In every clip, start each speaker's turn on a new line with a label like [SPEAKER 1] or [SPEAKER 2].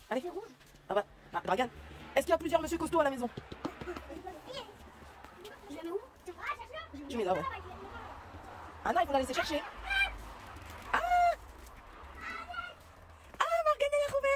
[SPEAKER 1] Allez. Ah bah, Dragan, est-ce qu'il y a plusieurs monsieur costauds à la maison?
[SPEAKER 2] Je la mets où?
[SPEAKER 1] Tu mets là, ouais. Ah non, il faut la laisser chercher. Ah, Morgane, elle a trouvé.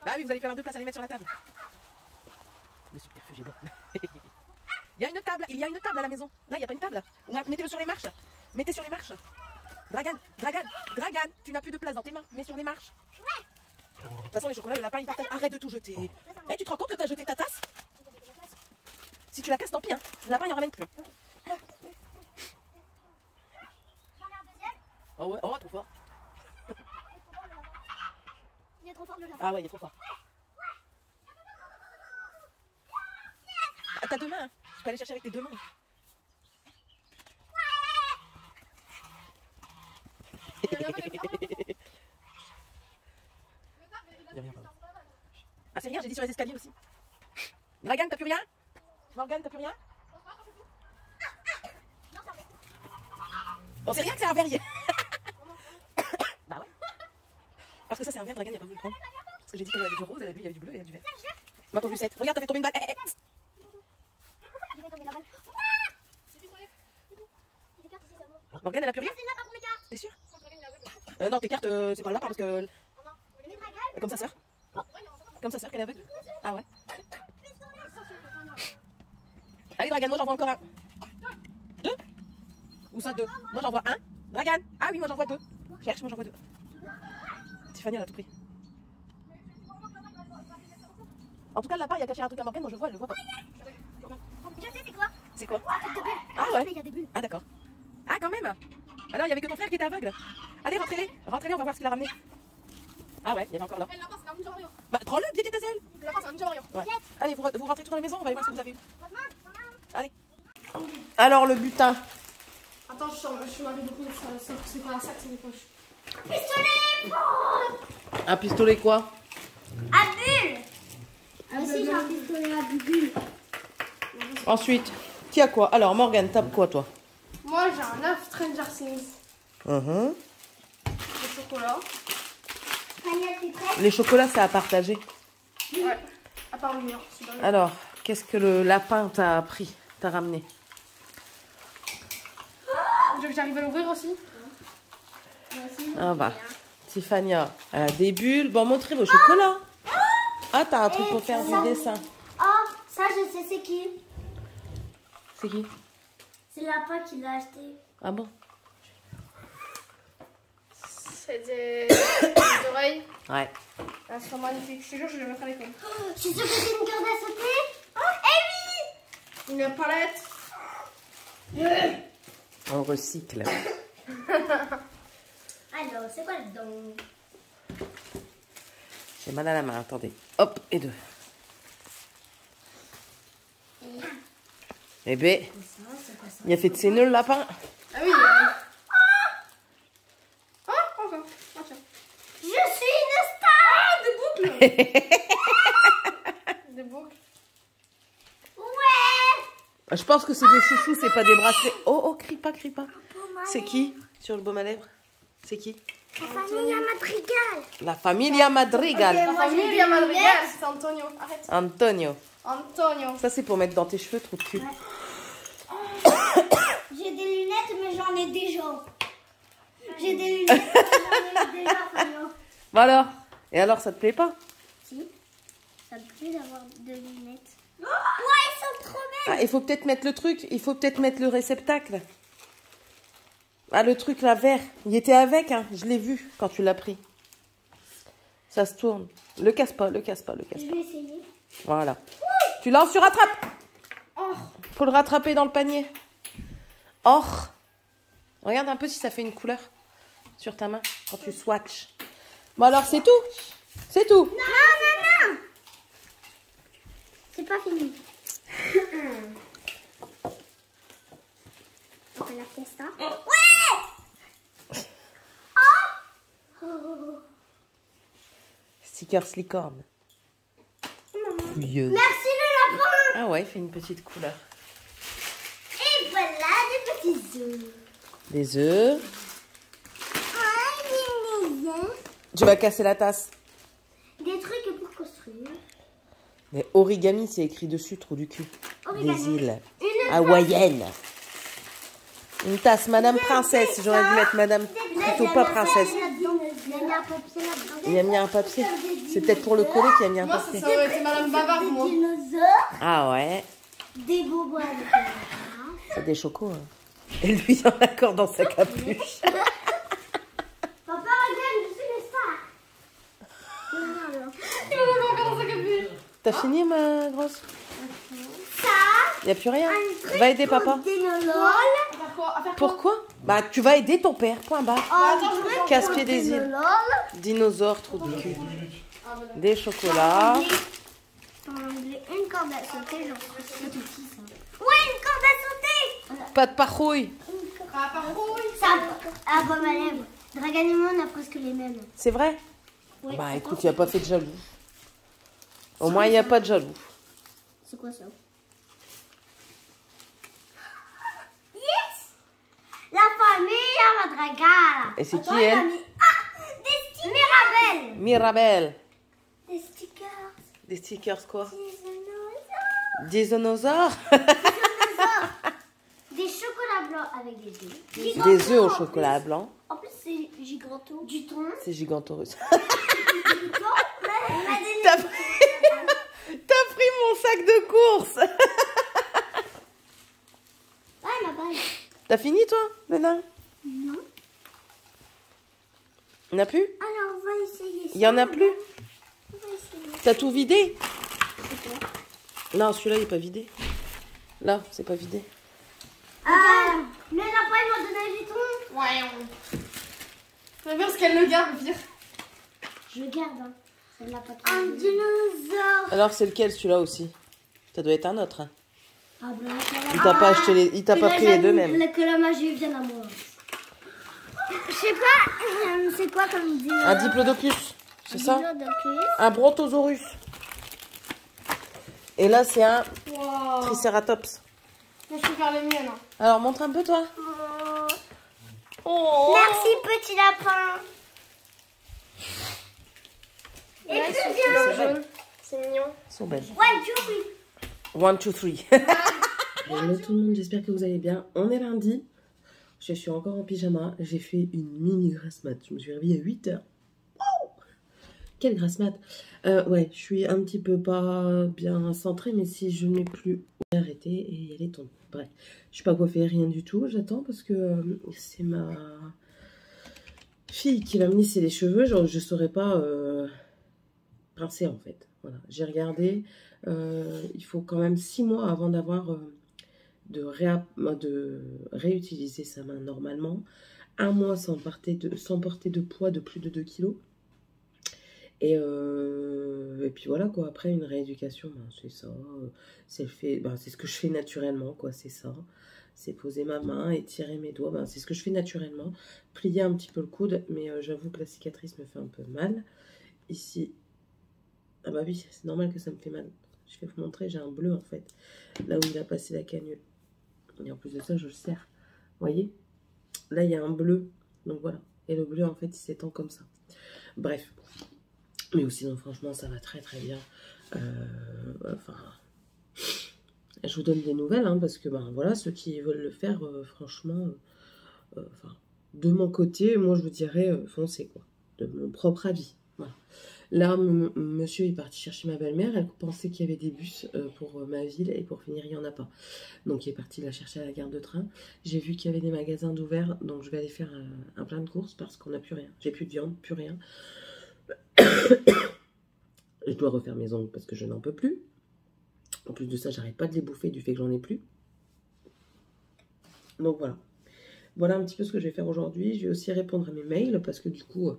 [SPEAKER 1] Bah oui, vous allez faire deux places à les mettre sur la table. Le subterfuge est bon. Il y a une table, il y a une table à la maison. Là, il n'y a pas une table. Mettez-le sur les marches. Mettez sur les marches. Dragan, tu n'as plus de place dans tes mains. Mets sur les marches. De toute façon, les chocolats, le lapin, il partage. Arrête de tout jeter. Eh, tu te rends compte que tu as jeté ta tasse? Si tu la casses, tant pis. Hein. Le lapin, il en ramène plus. Oh ouais, oh, trop fort.
[SPEAKER 2] Il est trop fort le lapin.
[SPEAKER 1] Ah ouais, il est trop fort. Ah, t'as deux mains. Hein. Tu peux aller chercher avec tes deux mains. Ah, c'est rien, j'ai dit sur les escaliers aussi. Dragan, t'as plus rien? Morgane, t'as plus rien? On sait rien que c'est un verrier. Bah ouais. Parce que ça, c'est un verre, Dragan, il a pas voulu le prendre. Parce que j'ai dit qu'il y avait du rose, lui, il y avait du bleu et il y avait du vert. Moi, ton Lucette. Regarde, t'as fait tomber une balle.
[SPEAKER 2] Je vais tomber la balle.
[SPEAKER 1] Morgane, elle a plus rien? T'es sûr? Non, tes cartes, c'est pas le lapin parce que. Comme sa sœur. Comme sa sœur qu'elle est aveugle. Ah ouais. Allez, Dragan, moi j'en vois encore un. Deux? Où ça, deux? Moi j'en vois un. Dragan! Ah oui, moi j'en vois deux. Cherche, moi j'en vois deux. Tiffany, elle a tout pris. En tout cas, le lapin, il a caché un truc à Morgane, moi je vois, elle le voit pas.
[SPEAKER 2] Je sais c'est quoi?
[SPEAKER 1] C'est quoi?
[SPEAKER 2] Des bulles.
[SPEAKER 1] Ah ouais?
[SPEAKER 2] Il y a des bulles.
[SPEAKER 1] Ah d'accord. Ah quand même. Alors il y avait que ton frère qui était aveugle. Allez, rentrez-les, on va voir ce qu'il a ramené. Ah ouais, il y avait encore là.
[SPEAKER 3] Le lapin, c'est un Ninja Warrior.
[SPEAKER 1] Bah prends-le, pied ta selle.
[SPEAKER 3] Le lapin, c'est un Ninja Warrior.
[SPEAKER 1] Ouais. Allez, vous rentrez tous dans la maison, on va aller voir ce que vous avez eu. Allez. Alors le butin.
[SPEAKER 3] Attends, je suis marqué beaucoup. C'est pas un sac, c'est des poches.
[SPEAKER 2] Pistolet!
[SPEAKER 1] Un pistolet quoi?
[SPEAKER 2] À bulles! Ah aussi j'ai un pistolet à bulles.
[SPEAKER 1] Ensuite, tu as quoi? Alors Morgane, tape quoi toi?
[SPEAKER 3] Moi, j'ai un œuf Stranger Things.
[SPEAKER 1] Le
[SPEAKER 3] Chocolat.
[SPEAKER 1] Les chocolats, c'est à partager.
[SPEAKER 3] Ouais. À part le mur.
[SPEAKER 1] Alors, qu'est-ce que le lapin t'a pris, t'a ramené?
[SPEAKER 3] Tu veux que j'arrive à l'ouvrir aussi?
[SPEAKER 1] Ah bah, Tiffany, elle a des bulles. Bon, montrez vos chocolats. Ah, t'as un truc pour faire du dessin.
[SPEAKER 2] Oh, ça je sais c'est qui?
[SPEAKER 1] C'est qui?
[SPEAKER 2] C'est le lapin qui l'a acheté.
[SPEAKER 1] Ah bon?
[SPEAKER 3] C'est des oreilles.
[SPEAKER 1] Ouais.
[SPEAKER 3] Elles sont magnifiques. Je te jure, je les mettrai à l'école.
[SPEAKER 2] Je suis sûre que c'est une corde à sauter. Oh,
[SPEAKER 3] Une palette.
[SPEAKER 1] On recycle.
[SPEAKER 2] alors, c'est quoi dedans?
[SPEAKER 1] J'ai mal à la main, attendez. Hop, et deux. Eh ben, il a fait de ses nœuds le lapin.
[SPEAKER 3] Ah oui. Oh, encore. Oh, tiens.
[SPEAKER 2] Je suis une star!
[SPEAKER 3] Des boucles. Des boucles.
[SPEAKER 2] Ouais!
[SPEAKER 1] Je pense que c'est des chouchous, c'est pas des bracelets. Oh, oh, crie pas, crie pas. C'est qui sur le baume à lèvres? C'est qui?
[SPEAKER 2] La famille à Madrigal.
[SPEAKER 1] La Familia Madrigal.
[SPEAKER 3] La famille à Madrigal, c'est Antonio. Arrête.
[SPEAKER 1] Antonio.
[SPEAKER 3] Antonio.
[SPEAKER 1] Ça, c'est pour mettre dans tes cheveux, trou de cul.
[SPEAKER 2] J'ai des lunettes, mais j'en ai déjà. J'ai des lunettes, mais j'en ai déjà, Fabio.
[SPEAKER 1] Bon alors? Et alors, ça te plaît pas?
[SPEAKER 2] Si, ça me plaît d'avoir des lunettes. Ouais, ils sont trop belles.
[SPEAKER 1] Ah, il faut peut-être mettre le truc. Il faut peut-être mettre le réceptacle. Ah, le truc là, vert. Il était avec, hein. Je l'ai vu quand tu l'as pris. Ça se tourne. Le casse pas, le casse pas, le casse
[SPEAKER 2] Je
[SPEAKER 1] pas.
[SPEAKER 2] vais essayer.
[SPEAKER 1] Voilà. Tu lances, tu rattrapes.
[SPEAKER 3] Oh.
[SPEAKER 1] Faut le rattraper dans le panier. Or. Regarde un peu si ça fait une couleur sur ta main quand tu swatches. Bon alors, c'est tout. C'est tout.
[SPEAKER 2] Non, non, non. C'est pas fini. On va la faire ça. Ouais. Oh.
[SPEAKER 1] Stickers licorne.
[SPEAKER 4] pouilleuse.
[SPEAKER 2] Merci le lapin.
[SPEAKER 4] Ah ouais, il fait une petite couleur.
[SPEAKER 2] Et voilà des petits œufs.
[SPEAKER 4] Des œufs.
[SPEAKER 2] Des
[SPEAKER 4] Tu vas casser la tasse.
[SPEAKER 2] trucs pour construire.
[SPEAKER 4] Mais origami, c'est écrit dessus, trou du cul.
[SPEAKER 2] Origami.
[SPEAKER 4] Des îles
[SPEAKER 2] Une
[SPEAKER 4] hawaïennes. Une tasse, Madame Princesse. J'aurais dû mettre Madame plutôt pas Princesse. Il a mis un papier. C'est peut-être pour le coller qu'il a mis un
[SPEAKER 3] Moi,
[SPEAKER 4] papier.
[SPEAKER 3] ça aurait été Madame Bavard,
[SPEAKER 2] Des
[SPEAKER 3] moi.
[SPEAKER 2] dinosaures,
[SPEAKER 4] Ah ouais.
[SPEAKER 2] des bobos avec
[SPEAKER 4] C'est des chocos. Hein. Et lui, il en a encore dans sa capuche.
[SPEAKER 2] Papa, regarde, je suis le star. Regarde.
[SPEAKER 3] Il en a encore dans sa capuche.
[SPEAKER 4] T'as fini, ma grosse?
[SPEAKER 2] Ça,
[SPEAKER 4] Il n'y a plus rien.
[SPEAKER 2] un truc
[SPEAKER 4] Va aider
[SPEAKER 2] pour
[SPEAKER 4] papa.
[SPEAKER 2] dinosaures.
[SPEAKER 3] À faire quoi? À faire quoi?
[SPEAKER 4] Pourquoi? Bah, tu vas aider ton père. Point barre.
[SPEAKER 3] Attends, je me
[SPEAKER 4] Casse-pied des îles. Dinosaures, trou du cul. Des chocolats.
[SPEAKER 2] En anglais, une corde à sauter, genre, c'est tout petit, ça. Ouais, une corde à sauter.
[SPEAKER 4] Pas de parouille.
[SPEAKER 3] Ah, par contre,
[SPEAKER 2] Ça, à bas ma lèvre. Dragan et moi, on a presque les mêmes.
[SPEAKER 4] C'est vrai?
[SPEAKER 2] Ouais.
[SPEAKER 4] Bah écoute, il n'y a pas fait de jaloux. Au moins, il n'y a pas de jaloux.
[SPEAKER 2] C'est quoi ça? Yes! La famille à Madragala.
[SPEAKER 4] Et c'est qui, elle?
[SPEAKER 2] Ah! Des stickers! Mirabelle!
[SPEAKER 4] Mirabelle.
[SPEAKER 2] Des stickers.
[SPEAKER 4] Des stickers quoi?
[SPEAKER 2] Des dinosaures.
[SPEAKER 4] Des dinosaures.
[SPEAKER 2] Des chocolats blancs avec des œufs.
[SPEAKER 4] Des œufs au chocolat blanc.
[SPEAKER 2] En plus, c'est giganto. Du thon.
[SPEAKER 4] C'est gigantorus.
[SPEAKER 2] Du thon.
[SPEAKER 4] T'as pris mon sac de course.
[SPEAKER 2] Ah, ma balle.
[SPEAKER 4] T'as fini toi, Bénin?
[SPEAKER 2] Non.
[SPEAKER 4] Il n'y en a plus?
[SPEAKER 2] Alors, on va essayer ça.
[SPEAKER 4] Il y en a plus?
[SPEAKER 2] On va essayer.
[SPEAKER 4] T'as tout vidé? Non, celui-là il est pas vidé. Là, c'est pas vidé.
[SPEAKER 2] Ah, le lapin, il m'a donné un jeton.
[SPEAKER 3] ouais. C'est bien parce qu'elle le garde, au pire.
[SPEAKER 2] Je le garde, hein. Ça ne l'a pas trop. Un dinosaure.
[SPEAKER 4] Alors c'est lequel celui-là aussi? Ça doit être un autre. Hein.
[SPEAKER 2] Ah, ben,
[SPEAKER 4] Il t'a pas acheté les... Il t'a pas pris les deux mêmes.
[SPEAKER 2] Que la magie vienne à moi. Je sais pas, c'est quoi comme dinosaure?
[SPEAKER 4] Un diplodocus, c'est ça?
[SPEAKER 2] Diplodocus.
[SPEAKER 4] Un brontosaurus. Et là c'est un
[SPEAKER 3] Wow.
[SPEAKER 4] tricératops.
[SPEAKER 3] Moi, je peux faire les miennes. Hein.
[SPEAKER 4] Alors montre un peu toi.
[SPEAKER 2] Oh. Merci, petit lapin. Et
[SPEAKER 3] Là, ils sont
[SPEAKER 2] bien.
[SPEAKER 3] couleur jaune. C'est mignon.
[SPEAKER 4] Ils sont belles.
[SPEAKER 2] Ouais, Julie.
[SPEAKER 4] 1, 2, 3. Hello tout le monde, j'espère que vous allez bien. On est lundi. Je suis encore en pyjama. J'ai fait une mini grasse mat. Je me suis réveillée à 8 h. Wow, quelle grasse mat. Ouais, je suis un petit peu pas bien centrée, mais si je ne mets plus, on va arrêter et elle est tombée. Bref, je suis pas coiffée, rien du tout. J'attends parce que c'est ma fille qui va me lisser les cheveux. Genre, je saurais pas pincer en fait. Voilà, j'ai regardé. Il faut quand même 6 mois avant d'avoir de réutiliser sa main normalement. 1 mois sans porter de poids de plus de 2 kg. Et puis voilà quoi, après une rééducation, ben, c'est ça, c'est ce que je fais naturellement quoi, c'est ça. C'est poser ma main, étirer mes doigts, ben, c'est ce que je fais naturellement. Plier un petit peu le coude, mais j'avoue que la cicatrice me fait un peu mal. Ici, ah bah oui, c'est normal que ça me fait mal. Je vais vous montrer, j'ai un bleu en fait, là où il a passé la canule. Et en plus de ça, je le serre. Vous voyez? Là, il y a un bleu, donc voilà. Et le bleu, en fait, il s'étend comme ça. Bref. Mais sinon, franchement, ça va très très bien. Enfin, je vous donne des nouvelles, hein, parce que, ben voilà, ceux qui veulent le faire, franchement, enfin, de mon côté, moi, je vous dirais, foncez, quoi. De mon propre avis. Voilà. Là, monsieur est parti chercher ma belle-mère. Elle pensait qu'il y avait des bus pour ma ville et pour finir, il n'y en a pas. Donc, il est parti la chercher à la gare de train. J'ai vu qu'il y avait des magasins d'ouverts, donc je vais aller faire un plein de courses parce qu'on n'a plus rien. J'ai plus de viande, plus rien. Je dois refaire mes ongles parce que je n'en peux plus. En plus de ça, j'arrête pas de les bouffer du fait que j'en ai plus. Donc, voilà. Voilà un petit peu ce que je vais faire aujourd'hui. Je vais aussi répondre à mes mails parce que du coup...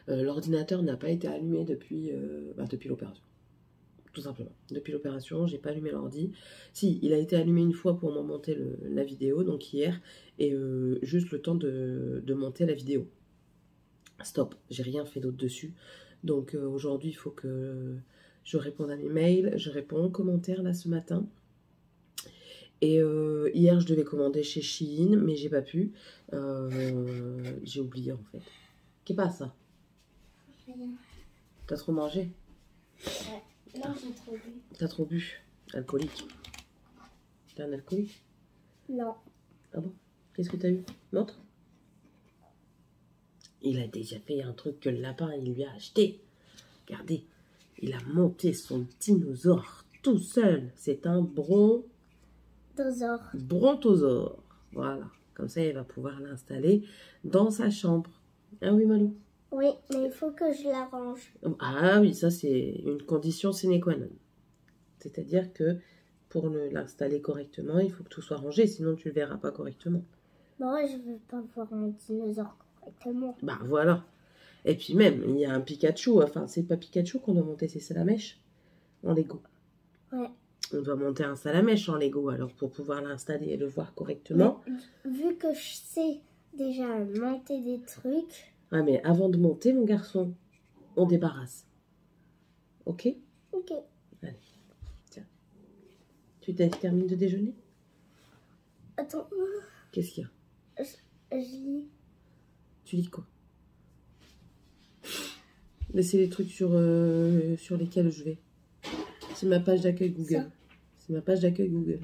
[SPEAKER 4] l'ordinateur n'a pas été allumé depuis l'opération. Tout simplement. Depuis l'opération, j'ai pas allumé l'ordi. Si, il a été allumé une fois pour monter la vidéo, donc hier, et juste le temps de monter la vidéo. Stop, j'ai rien fait d'autre dessus. Donc aujourd'hui, il faut que je réponds à mes mails, je réponds aux commentaires là ce matin. Et hier, je devais commander chez Shein, mais j'ai pas pu. J'ai oublié en fait. Qu'est-ce pas ça?
[SPEAKER 2] Rien.
[SPEAKER 4] T'as trop mangé?
[SPEAKER 2] Ouais. Non, j'ai trop bu.
[SPEAKER 4] T'as trop bu? Alcoolique. T'es un alcoolique?
[SPEAKER 2] Non.
[SPEAKER 4] Ah bon? Qu'est-ce que t'as eu? Montre. Il a déjà fait un truc que le lapin, il lui a acheté. Regardez, il a monté son dinosaure tout seul. C'est un brontosaure. Voilà. Comme ça, il va pouvoir l'installer dans sa chambre. Ah oui, Malou?
[SPEAKER 2] Oui, mais il faut que je la range.
[SPEAKER 4] Ah oui, ça, c'est une condition sine qua non. C'est-à-dire que pour l'installer correctement, il faut que tout soit rangé, sinon tu ne le verras pas correctement.
[SPEAKER 2] Moi, je veux pas voir mon dinosaure correctement.
[SPEAKER 4] Bah voilà. Et puis même, il y a un Pikachu. Enfin, c'est pas Pikachu qu'on doit monter, c'est Salamèche en Lego.
[SPEAKER 2] Ouais.
[SPEAKER 4] On doit monter un Salamèche en Lego, alors pour pouvoir l'installer et le voir correctement.
[SPEAKER 2] Mais, vu que je sais déjà monter des trucs...
[SPEAKER 4] Ah mais avant de monter, mon garçon, on débarrasse. Ok?
[SPEAKER 2] Ok.
[SPEAKER 4] Allez, tiens. Tu termines de déjeuner?
[SPEAKER 2] Attends.
[SPEAKER 4] Qu'est-ce qu'il y a?
[SPEAKER 2] Je lis.
[SPEAKER 4] Tu lis quoi? C'est les trucs sur lesquels je vais. C'est ma page d'accueil Google. C'est ma page d'accueil Google.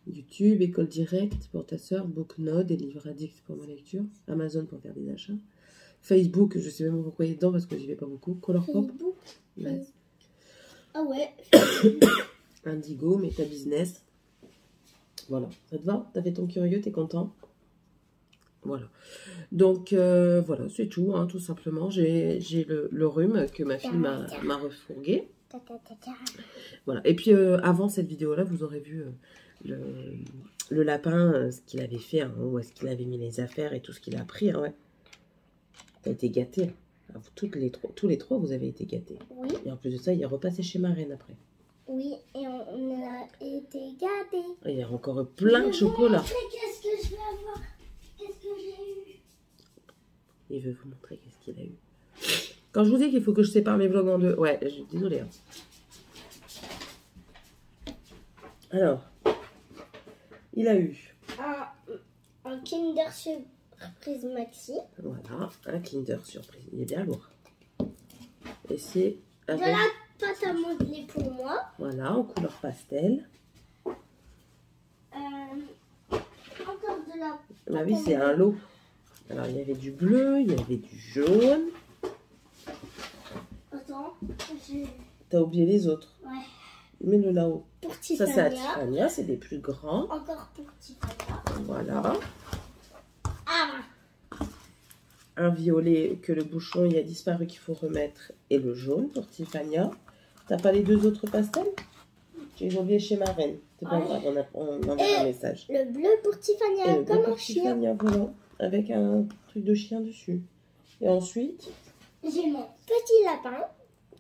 [SPEAKER 4] YouTube, École Directe pour ta soeur, Booknode et Livre Addict pour ma lecture. Amazon pour faire des achats. Facebook, je sais même pas pourquoi il est dedans parce que j'y vais pas beaucoup. Colourpop.
[SPEAKER 2] Facebook.
[SPEAKER 4] Ouais.
[SPEAKER 2] Ah ouais.
[SPEAKER 4] Indigo, Meta Business. Voilà. Ça te va? T'as fait ton curieux, t'es content? Voilà. Donc, voilà, c'est tout, hein, tout simplement. J'ai le rhume que ma fille m'a refourgué. Voilà. Et puis, avant cette vidéo-là, vous aurez vu le lapin, ce qu'il avait fait, hein, où est-ce qu'il avait mis les affaires et tout ce qu'il a pris. Hein, ouais. T'as été gâté. Alors, tous les trois, vous avez été gâtés.
[SPEAKER 2] Oui.
[SPEAKER 4] Et en plus de ça, il est repassé chez ma reine après.
[SPEAKER 2] Oui, et on a été gâtés.
[SPEAKER 4] Il y a encore plein de chocolat.
[SPEAKER 2] Qu'est-ce que je vais avoir? Qu'est-ce que j'ai eu?
[SPEAKER 4] Il veut vous montrer qu'est-ce qu'il a eu. Quand je vous dis qu'il faut que je sépare mes vlogs en deux. Ouais, désolée. Hein. Alors, il a eu
[SPEAKER 2] un Kinder Surprise Maxi.
[SPEAKER 4] Voilà, un Kinder Surprise. Il est bien lourd. Et c'est
[SPEAKER 2] De
[SPEAKER 4] avec...
[SPEAKER 2] la pâte à modeler pour moi.
[SPEAKER 4] Voilà, en couleur pastel.
[SPEAKER 2] Encore de la pâte
[SPEAKER 4] Ah oui, c'est un lot. Alors, il y avait du bleu, il y avait du jaune.
[SPEAKER 2] Attends,
[SPEAKER 4] T'as oublié les autres.
[SPEAKER 2] Ouais.
[SPEAKER 4] Mets-le là-haut.
[SPEAKER 2] Pour
[SPEAKER 4] Ça,
[SPEAKER 2] Tiffany.
[SPEAKER 4] c'est à Tiffany, c'est des plus grands.
[SPEAKER 2] Encore pour Tiffany.
[SPEAKER 4] Voilà.
[SPEAKER 2] Ah.
[SPEAKER 4] Un violet que le bouchon il a disparu qu'il faut remettre. Et le jaune pour Tiffany. T'as pas les deux autres pastels? Tu les as oubliés chez ma reine. C'est pas grave, on enverra un message.
[SPEAKER 2] Le bleu pour Tiffany,
[SPEAKER 4] Et le bleu
[SPEAKER 2] comme
[SPEAKER 4] pour
[SPEAKER 2] un chien.
[SPEAKER 4] Tiffany, voilà. Avec un truc de chien dessus. Et ensuite...
[SPEAKER 2] J'ai mon petit lapin.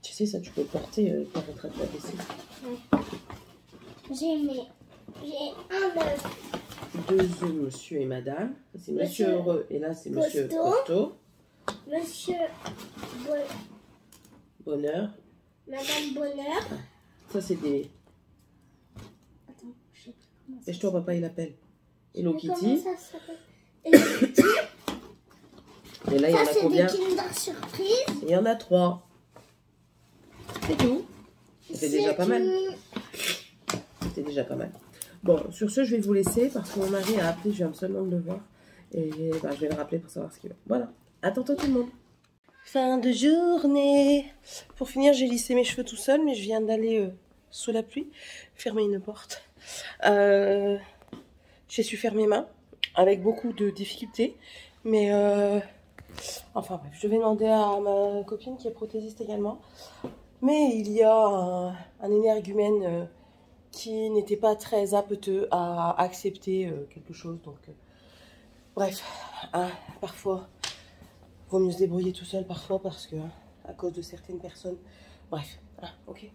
[SPEAKER 4] Tu sais, ça, tu peux le porter par votre la vaisselle.
[SPEAKER 2] Ouais. J'ai un œuf.
[SPEAKER 4] Deux œufs, monsieur et madame. C'est monsieur heureux. Et là, c'est monsieur
[SPEAKER 2] Costaud.
[SPEAKER 4] costaud.
[SPEAKER 2] Monsieur
[SPEAKER 4] Bonheur.
[SPEAKER 2] Madame Bonheur.
[SPEAKER 4] Ça, c'est des...
[SPEAKER 2] Attends, je sais pas comment ça
[SPEAKER 4] Et toi, papa, il appelle. Hello
[SPEAKER 2] s'appelle.
[SPEAKER 4] Kitty.
[SPEAKER 2] Comment ça s'appelle? Hello Kitty.
[SPEAKER 4] Et là, il y en
[SPEAKER 2] Ça,
[SPEAKER 4] a
[SPEAKER 2] c'est
[SPEAKER 4] combien?
[SPEAKER 2] des Kinder Surprise.
[SPEAKER 4] Il y en a 3. C'est tout. C'est déjà pas mal. C'est déjà pas mal. Bon, sur ce, je vais vous laisser parce que mon mari a appelé, je viens absolument de le voir. Et bah, je vais le rappeler pour savoir ce qu'il veut. Voilà. À tantôt tout le monde. Fin de journée. Pour finir, j'ai lissé mes cheveux tout seul, mais je viens d'aller sous la pluie fermer une porte. J'ai su faire mes mains avec beaucoup de difficultés. Mais enfin bref, je vais demander à ma copine qui est prothésiste également. Mais il y a un énergumène qui n'était pas très apteux à accepter quelque chose. Donc, bref, hein, parfois, vaut mieux se débrouiller tout seul parfois parce que, à cause de certaines personnes, bref, hein, ok,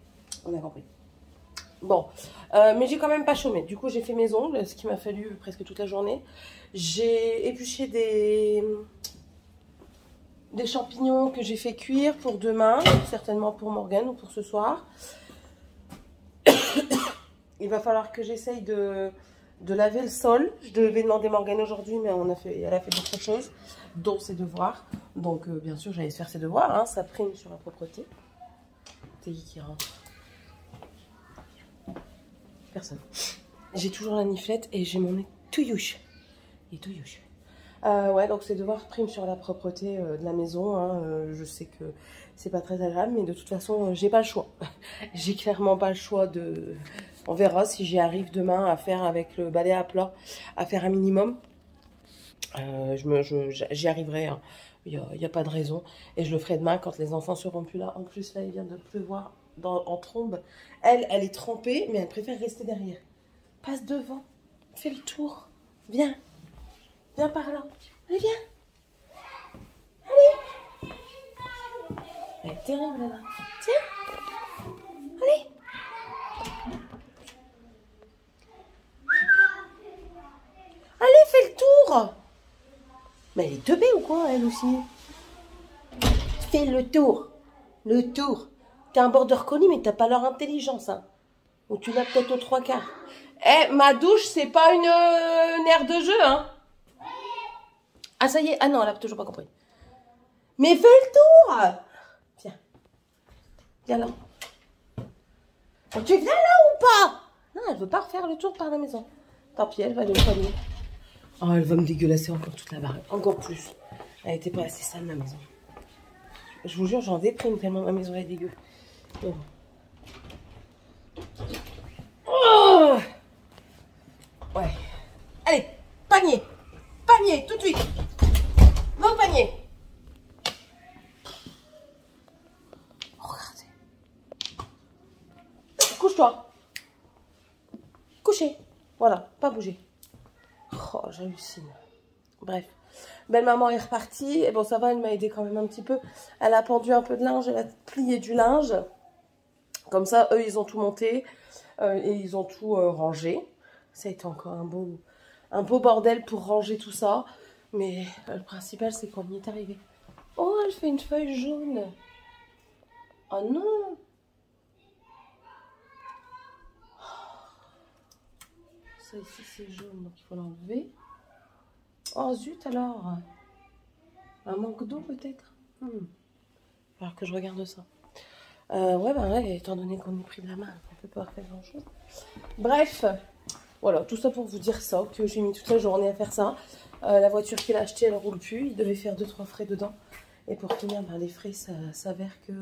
[SPEAKER 4] on a compris. Bon, mais j'ai quand même pas chômé. Du coup, j'ai fait mes ongles, ce qui m'a fallu presque toute la journée. J'ai épluché des champignons que j'ai fait cuire pour demain, certainement pour Morgane ou pour ce soir. Il va falloir que j'essaye de laver le sol. Je devais demander Morgane aujourd'hui, mais elle a fait d'autres choses, dont ses devoirs. Donc, bien sûr, j'allais faire ses devoirs. Hein, ça prime sur la propreté. C'est qui rentre? Personne. J'ai toujours la niflette et j'ai mon nez tout youche. Il est tout youche. Ouais, donc ces devoirs priment sur la propreté de la maison. Hein. Je sais que c'est pas très agréable, mais de toute façon, j'ai pas le choix. J'ai clairement pas le choix de... On verra si j'y arrive demain à faire avec le balai à plat, à faire un minimum. J'y arriverai, hein. Il n'y a pas de raison. Et je le ferai demain quand les enfants seront plus là. En plus, là, il vient de pleuvoir en trombe. Elle est trempée, mais elle préfère rester derrière. Passe devant. Fais le tour. Viens. Viens par là. Allez, viens. Allez. Elle est terrible, là. Tiens. Allez. Allez, fais le tour. Mais elle est teubée ou quoi, elle aussi? Fais le tour. Le tour. T'es un border collie, mais t'as pas leur intelligence, hein. Ou tu l'as peut-être aux 3/4. Eh, ma douche, c'est pas une aire de jeu, hein. Ah, ça y est. Ah non, elle a toujours pas compris. Mais fais le tour. Tiens. Viens là. Oh, tu viens là ou pas? Non, elle veut pas refaire le tour par la maison. Tant pis, elle va aller au panier. Oh, elle va me dégueulasser encore toute la baraque. Encore plus. Elle était pas assez sale, ma maison. Je vous jure, j'en déprime tellement ma maison est dégueu. Oh. Oh. Ouais. Allez, panier. Panier, tout de suite. Va au panier. Oh, regardez. Couche-toi. Coucher. Voilà, pas bouger. Oh, j'hallucine. Bref. Belle-maman est repartie. Et bon, ça va, elle m'a aidé quand même un petit peu. Elle a pendu un peu de linge, elle a plié du linge. Comme ça, eux, ils ont tout monté. Et ils ont tout rangé. Ça a été encore un beau bordel pour ranger tout ça. Mais le principal, c'est qu'on y est arrivé. Oh, elle fait une feuille jaune. Oh non. Ça ici, c'est jaune, donc il faut l'enlever. Oh zut alors. Un manque d'eau peut-être. Alors que je regarde ça. Ouais, bah ouais, étant donné qu'on est pris de la main, on peut pas faire grand chose. Bref, voilà, tout ça pour vous dire ça, que j'ai mis toute la journée à faire ça. La voiture qu'il a achetée, elle roule plus. Il devait faire 2-3 frais dedans. Et pour finir, ben, les frais, ça s'avère que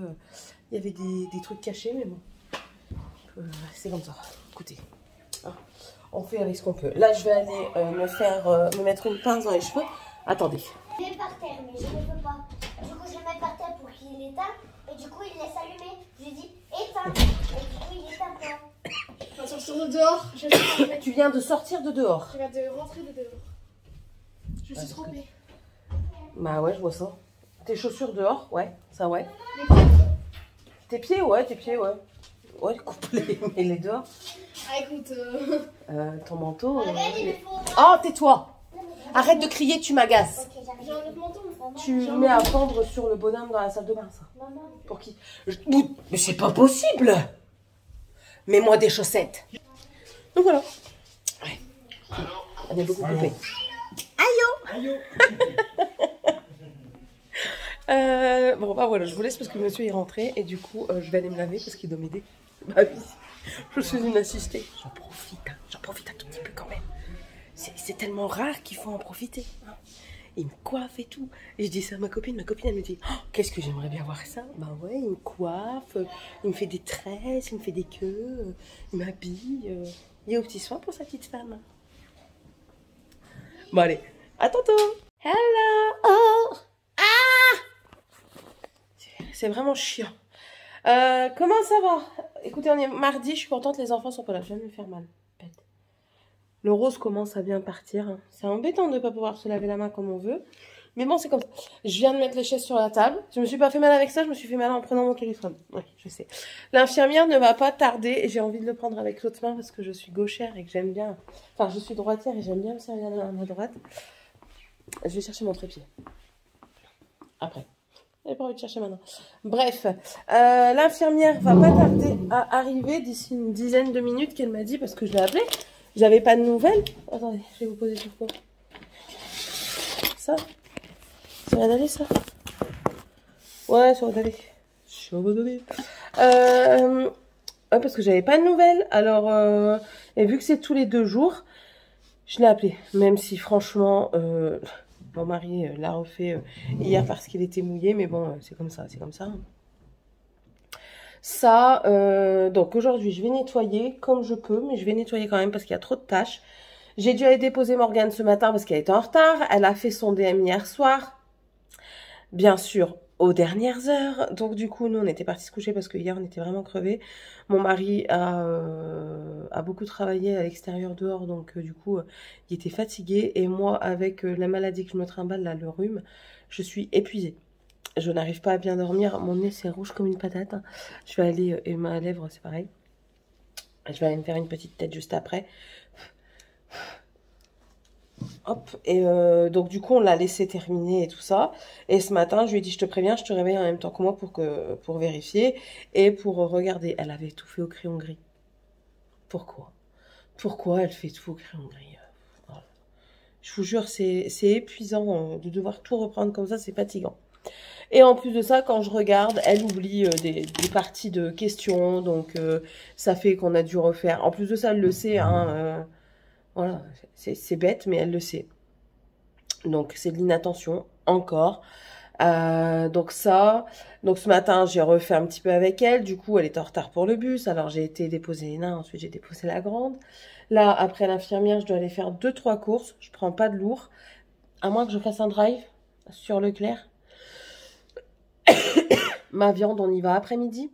[SPEAKER 4] il y avait des trucs cachés, mais bon. C'est comme ça. Écoutez, hein, on fait avec ce qu'on peut. Là, je vais aller me mettre une pince dans les cheveux. Attendez.
[SPEAKER 2] Je mets par terre, mais je ne peux pas. Du coup, je le mets par terre pour qu'il éteint. Et du coup, il laisse allumer. Je lui dis éteins. Et du coup, il éteint pas.
[SPEAKER 3] Je vais sortir de dehors.
[SPEAKER 4] Tu viens de sortir de dehors.
[SPEAKER 3] Je viens de rentrer de dehors. Je suis trempée.
[SPEAKER 4] Bah ouais, je vois ça. Tes chaussures dehors, ouais, ça ouais.
[SPEAKER 3] Les pieds.
[SPEAKER 4] Tes pieds, ouais, Ouais, coupe-les, mets-les dehors.
[SPEAKER 3] Ah, écoute.
[SPEAKER 4] Ton manteau.
[SPEAKER 2] Il me faut.
[SPEAKER 4] Oh, tais-toi. Arrête de crier, tu m'agaces.
[SPEAKER 2] Ok,
[SPEAKER 3] J'ai un autre manteau.
[SPEAKER 4] Tu mets à pendre sur le bonhomme dans la salle de bain, ça.
[SPEAKER 2] Maman.
[SPEAKER 4] Pour qui? Mais c'est pas possible. Mets-moi des chaussettes. Donc voilà. Ouais. On est beaucoup coupé. Aïe. Bon, bah voilà, je vous laisse parce que monsieur est rentré et du coup, je vais aller me laver parce qu'il doit m'aider. Bah oui, je suis une assistée. J'en profite un tout petit peu quand même. C'est tellement rare qu'il faut en profiter. Hein. Il me coiffe et tout. Et je dis ça à ma copine elle me dit oh, qu'est-ce que j'aimerais bien voir ça. Bah ouais, il me coiffe, il me fait des tresses, il me fait des queues, il m'habille. Il est aux petits soins pour sa petite femme. Bon allez, à tantôt. Hello. Oh. C'est vraiment chiant. Comment ça va? Écoutez, on est mardi, je suis contente, les enfants sont pas là. Je viens de me faire mal. Pète. Le rose commence à bien partir. C'est embêtant de ne pas pouvoir se laver la main comme on veut. Mais bon, c'est comme ça. Je viens de mettre les chaises sur la table. Je me suis pas fait mal avec ça, je me suis fait mal en prenant mon téléphone. Oui, je sais. L'infirmière ne va pas tarder et j'ai envie de le prendre avec l'autre main parce que je suis gauchère et que j'aime bien... Enfin, je suis droitière et j'aime bien me servir de la main droite. Je vais chercher mon trépied. Après. J'ai pas envie de chercher maintenant. Bref, l'infirmière va pas tarder à arriver d'ici une dizaine de minutes qu'elle m'a dit parce que je l'ai appelée. J'avais pas de nouvelles. Attendez, je vais vous poser tout le coup. Ça, ça va d'aller ça. Ouais, ça va d'aller. Ça va d'aller. Ouais, parce que j'avais pas de nouvelles. Alors, et vu que c'est tous les 2 jours, je l'ai appelé. Même si franchement, mon mari l'a refait hier parce qu'il était mouillé. Mais bon, c'est comme ça, c'est comme ça. Ça, donc aujourd'hui, je vais nettoyer comme je peux. Mais je vais nettoyer quand même parce qu'il y a trop de tâches. J'ai dû aller déposer Morgane ce matin parce qu'elle était en retard. Elle a fait son DM hier soir. Bien sûr, aux dernières heures. Donc du coup, nous, on était partis se coucher parce que hier, on était vraiment crevés. Mon mari a beaucoup travaillé à l'extérieur dehors. Donc du coup, il était fatigué. Et moi, avec la maladie que je me trimballe, là, le rhume, je suis épuisée. Je n'arrive pas à bien dormir. Mon nez, c'est rouge comme une patate. Je vais aller, et ma lèvre, c'est pareil. Je vais aller me faire une petite tête juste après. Hop, et donc du coup on l'a laissé terminer et tout ça. Et ce matin je lui ai dit je te préviens, je te réveille en même temps que moi pour vérifier et pour regarder. Elle avait tout fait au crayon gris. Pourquoi? Pourquoi elle fait tout au crayon gris? Voilà. Je vous jure c'est épuisant de devoir tout reprendre comme ça, c'est fatigant. Et en plus de ça, quand je regarde, elle oublie des parties de questions, donc ça fait qu'on a dû refaire. En plus de ça, elle le sait, hein, voilà, c'est bête, mais elle le sait. Donc, c'est de l'inattention, encore. Donc ça, donc ce matin, j'ai refait un petit peu avec elle. Du coup, elle est en retard pour le bus. Alors, j'ai été déposer Léna, ensuite j'ai déposé la grande. Là, après l'infirmière, je dois aller faire 2-3 courses. Je prends pas de lourd. À moins que je fasse un drive sur Leclerc. Ma viande, on y va après-midi.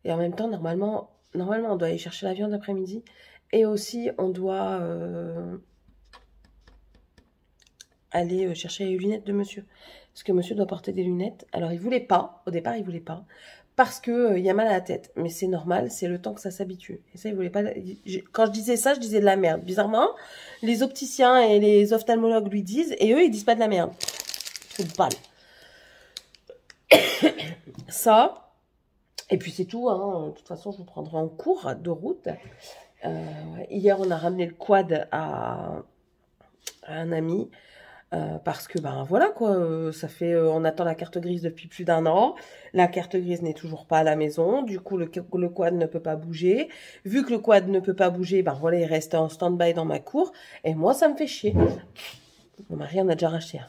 [SPEAKER 4] Et en même temps, normalement, on doit aller chercher la viande après-midi. Et aussi, on doit aller chercher les lunettes de monsieur. Parce que monsieur doit porter des lunettes. Alors, il voulait pas. Au départ, il voulait pas. Parce que il y a mal à la tête. Mais c'est normal, c'est le temps que ça s'habitue. Et ça, il voulait pas. Quand je disais ça, je disais de la merde. Bizarrement, les opticiens et les ophtalmologues lui disent. Et eux, ils disent pas de la merde. Faut de balle. Ça. Et puis c'est tout, hein. De toute façon, je vous prendrai en cours de route. Hier, on a ramené le quad à un ami. Parce que, ben voilà quoi, ça fait, on attend la carte grise depuis plus d'1 an. La carte grise n'est toujours pas à la maison. Du coup, le quad ne peut pas bouger. Vu que le quad ne peut pas bouger, ben voilà, il reste en stand-by dans ma cour. Et moi, ça me fait chier. Mon mari en a déjà racheté un.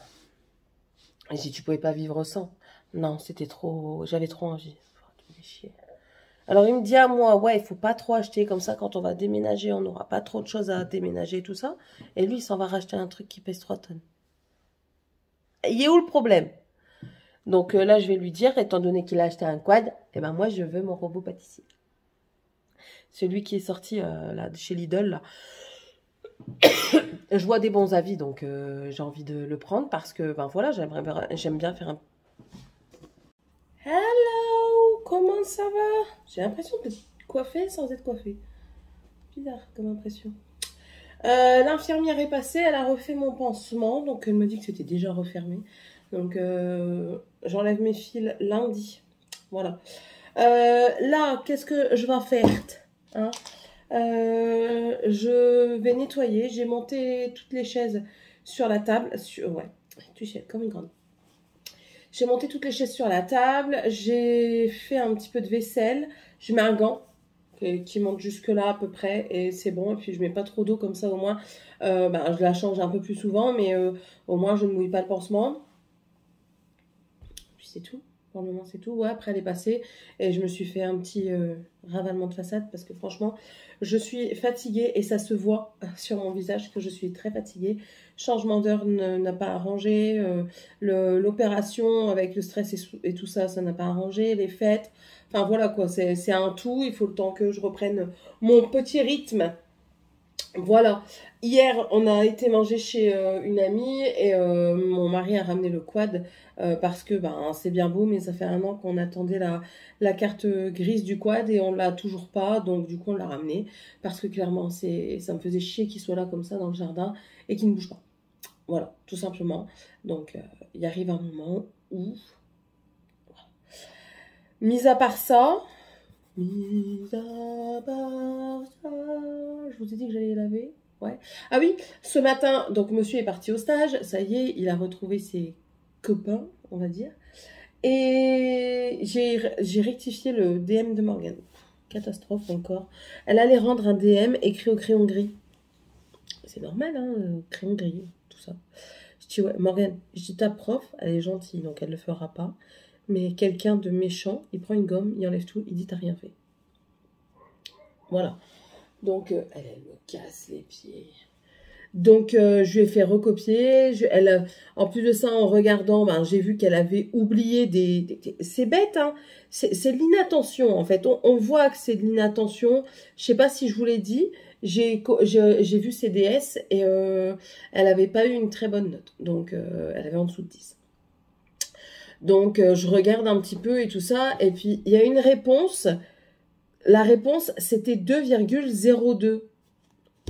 [SPEAKER 4] Et j'ai dit, tu pouvais pas vivre sans. Non, c'était trop, j'avais trop envie. Tu me fais chier. Alors, il me dit à moi, ouais, il faut pas trop acheter comme ça. Quand on va déménager, on n'aura pas trop de choses à déménager et tout ça. Et lui, il s'en va racheter un truc qui pèse 3 tonnes. Il est où le problème? Donc là, je vais lui dire, étant donné qu'il a acheté un quad, eh ben moi, je veux mon robot pâtissier. Celui qui est sorti là, chez Lidl, là. Je vois des bons avis, donc j'ai envie de le prendre parce que, ben voilà, j'aime bien faire un... Hello, comment ça va? J'ai l'impression de coiffer sans être coiffée. Bizarre comme impression. L'infirmière est passée, elle a refait mon pansement, donc elle me dit que c'était déjà refermé. Donc j'enlève mes fils lundi. Voilà. Là, qu'est-ce que je vais faire, hein? Je vais nettoyer. J'ai monté toutes les chaises sur la table. Ouais, tu sais, comme une grande. J'ai monté toutes les chaises sur la table. J'ai fait un petit peu de vaisselle. Je mets un gant qui monte jusque là à peu près et c'est bon. Et puis je mets pas trop d'eau comme ça au moins. Je la change un peu plus souvent, mais au moins je ne mouille pas le pansement. Puis c'est tout. Pour le moment c'est tout. Ouais, après elle est passée et je me suis fait un petit ravalement de façade parce que franchement je suis fatiguée et ça se voit sur mon visage que je suis très fatiguée. Changement d'heure n'a pas arrangé. L'opération avec le stress et tout ça, ça n'a pas arrangé. Les fêtes. Enfin voilà quoi, c'est un tout, il faut le temps que je reprenne mon petit rythme. Voilà, hier on a été manger chez une amie et mon mari a ramené le quad parce que c'est bien beau mais ça fait 1 an qu'on attendait la carte grise du quad et on l'a toujours pas, donc du coup on l'a ramené parce que clairement ça me faisait chier qu'il soit là comme ça dans le jardin et qu'il ne bouge pas. Voilà, tout simplement. Donc, il arrive un moment où... Voilà. Mis à part ça... Mis à part ça... Je vous ai dit que j'allais laver. Ouais. Ah oui, ce matin, donc monsieur est parti au stage. Ça y est, il a retrouvé ses copains, on va dire. Et j'ai rectifié le DM de Morgane. Catastrophe encore. Elle allait rendre un DM écrit au crayon gris. C'est normal, hein, crayon gris, tout ça. Je dis, ouais, Morgane, je dis, ta prof, elle est gentille, donc elle ne le fera pas. Mais quelqu'un de méchant, il prend une gomme, il enlève tout, il dit, t'as rien fait. Voilà. Donc, elle me casse les pieds. Donc, je lui ai fait recopier. En plus de ça, en regardant, ben, j'ai vu qu'elle avait oublié c'est bête, hein. C'est de l'inattention, en fait. On voit que c'est de l'inattention. Je sais pas si je vous l'ai dit. J'ai vu ses DS et elle n'avait pas eu une très bonne note. Donc, elle avait en dessous de 10. Donc, je regarde un petit peu et tout ça. Et puis, il y a une réponse. La réponse, c'était 2,02.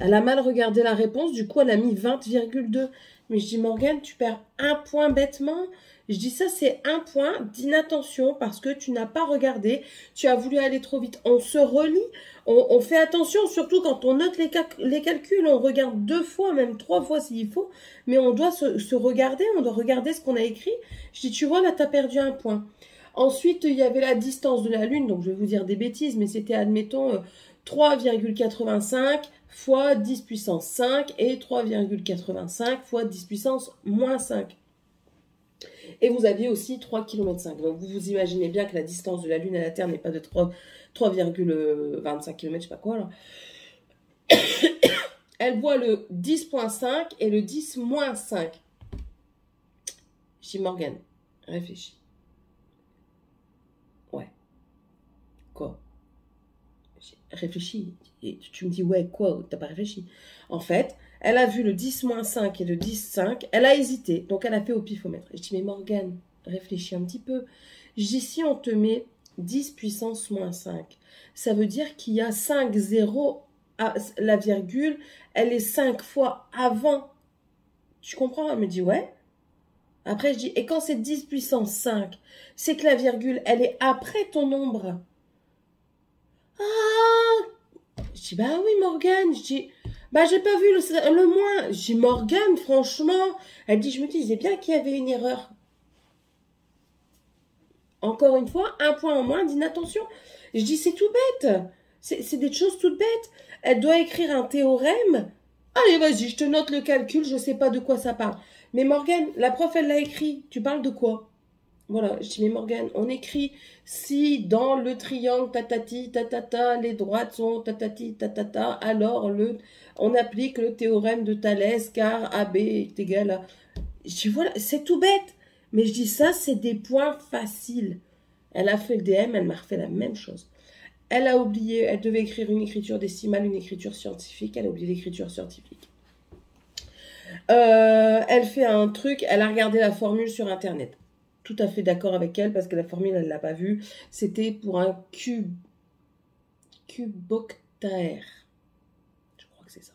[SPEAKER 4] Elle a mal regardé la réponse, du coup, elle a mis 20,2. Mais je dis, Morgane, tu perds un point bêtement. Je dis, ça, c'est un point d'inattention parce que tu n'as pas regardé. Tu as voulu aller trop vite. On se relie, on fait attention, surtout quand on note les calculs. On regarde 2 fois, même 3 fois s'il faut. Mais on doit se regarder, on doit regarder ce qu'on a écrit. Je dis, tu vois, là, tu as perdu un point. Ensuite, il y avait la distance de la Lune. Donc, je vais vous dire des bêtises, mais c'était, admettons, 3,85 fois 10 puissance 5 et 3,85 fois 10 puissance moins 5. Et vous aviez aussi 3,5 km. Donc vous vous imaginez bien que la distance de la Lune à la Terre n'est pas de 3,25 km, je sais pas quoi là. Elle voit le 10,5 et le 10 moins 5. Je dis, Morgane, réfléchis. Ouais. Quoi? Réfléchis. Et tu me dis, ouais, quoi? T'as pas réfléchi. En fait, elle a vu le 10 moins 5 et le 10, 5. Elle a hésité. Donc, elle a fait au pifomètre. Et je dis, mais Morgane, réfléchis un petit peu. Je dis, si on te met 10 puissance moins 5, ça veut dire qu'il y a 5 zéros, la virgule, elle est 5 fois avant. Tu comprends? Elle me dit, ouais. Après, je dis, et quand c'est 10 puissance 5, c'est que la virgule, elle est après ton nombre. Ah! Je dis, bah oui, Morgane. Je dis, bah j'ai pas vu le moins. Je dis, Morgane, franchement. Elle dit, je me disais bien qu'il y avait une erreur. Encore une fois, un point en moins d'inattention. Je dis, c'est tout bête. C'est des choses toutes bêtes. Elle doit écrire un théorème. Allez, vas-y, je te note le calcul. Je sais pas de quoi ça parle. Mais Morgane, la prof, elle l'a écrit. Tu parles de quoi? Voilà, je dis, mais Morgane, on écrit si dans le triangle tatati tatata, les droites sont tatati tatata, alors on applique le théorème de Thalès car AB est égal à... Je dis, voilà, c'est tout bête. Mais je dis, ça, c'est des points faciles. Elle a fait le DM, elle m'a refait la même chose. Elle a oublié, elle devait écrire une écriture décimale, une écriture scientifique. Elle a oublié l'écriture scientifique. Elle fait un truc, elle a regardé la formule sur Internet. Tout à fait d'accord avec elle parce que la formule, elle ne l'a pas vue. C'était pour un cuboctaèdre. Je crois que c'est ça.